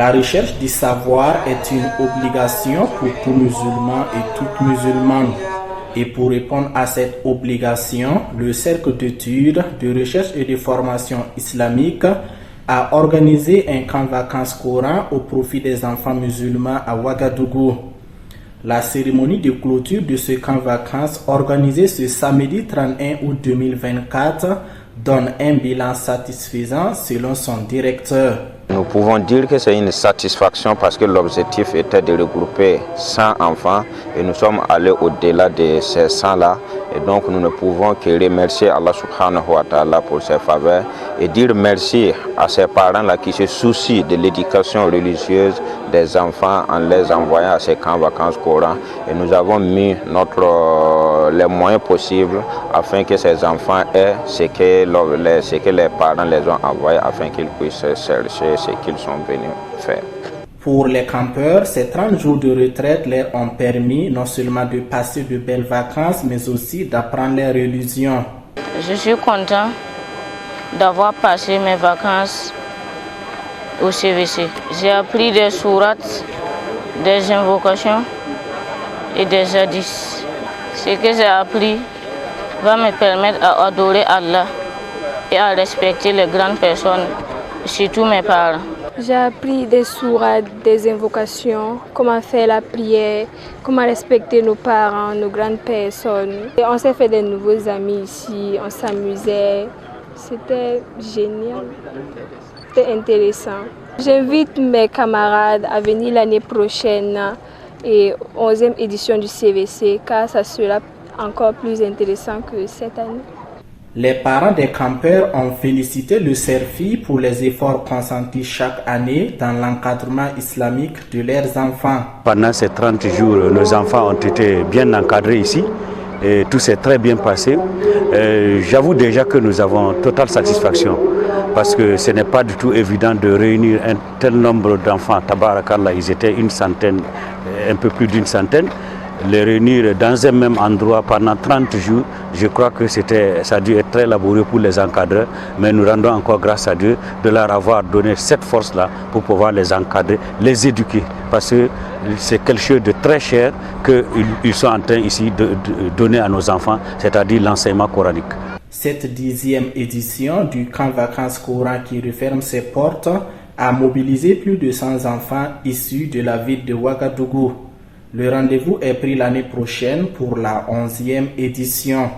La recherche du savoir est une obligation pour tout musulman et toute musulmane. Et pour répondre à cette obligation, le Cercle d'études, de recherche et de formation islamique a organisé un camp vacances Coran au profit des enfants musulmans à Ouagadougou. La cérémonie de clôture de ce camp vacances organisé ce samedi 31 août 2024 donne un bilan satisfaisant selon son directeur. Nous pouvons dire que c'est une satisfaction parce que l'objectif était de regrouper 100 enfants et nous sommes allés au-delà de ces 100-là. Et donc nous ne pouvons que remercier Allah subhanahu wa ta'ala pour ses faveurs et dire merci à ces parents-là qui se soucient de l'éducation religieuse des enfants en les envoyant à ces camps vacances Coran. Et nous avons mis les moyens possibles afin que ces enfants aient ce que les parents les ont envoyé afin qu'ils puissent chercher ce qu'ils sont venus faire. Pour les campeurs, ces 30 jours de retraite leur ont permis non seulement de passer de belles vacances, mais aussi d'apprendre les religions. Je suis content d'avoir passé mes vacances au CVC. J'ai appris des sourates, des invocations et des hadiths. Ce que j'ai appris va me permettre à adorer Allah et à respecter les grandes personnes, surtout mes parents. J'ai appris des sourates, des invocations, comment faire la prière, comment respecter nos parents, nos grandes personnes. Et on s'est fait de nouveaux amis ici, on s'amusait. C'était génial, c'était intéressant. J'invite mes camarades à venir l'année prochaine et 11e édition du CVC car ça sera encore plus intéressant que cette année. Les parents des campeurs ont félicité le CERFI pour les efforts consentis chaque année dans l'encadrement islamique de leurs enfants. Pendant ces 30 jours, nos enfants ont été bien encadrés ici et tout s'est très bien passé. J'avoue déjà que nous avons totale satisfaction parce que ce n'est pas du tout évident de réunir un tel nombre d'enfants. Tabarakallah, ils étaient une centaine, un peu plus d'une centaine. Les réunir dans un même endroit pendant 30 jours, je crois que ça a dû être très laborieux pour les encadreurs, mais nous rendons encore grâce à Dieu de leur avoir donné cette force-là pour pouvoir les encadrer, les éduquer, parce que c'est quelque chose de très cher qu'ils sont en train ici de donner à nos enfants, c'est-à-dire l'enseignement coranique. Cette 10e édition du camp vacances Coran qui referme ses portes a mobilisé plus de 100 enfants issus de la ville de Ouagadougou. Le rendez-vous est pris l'année prochaine pour la 11e édition.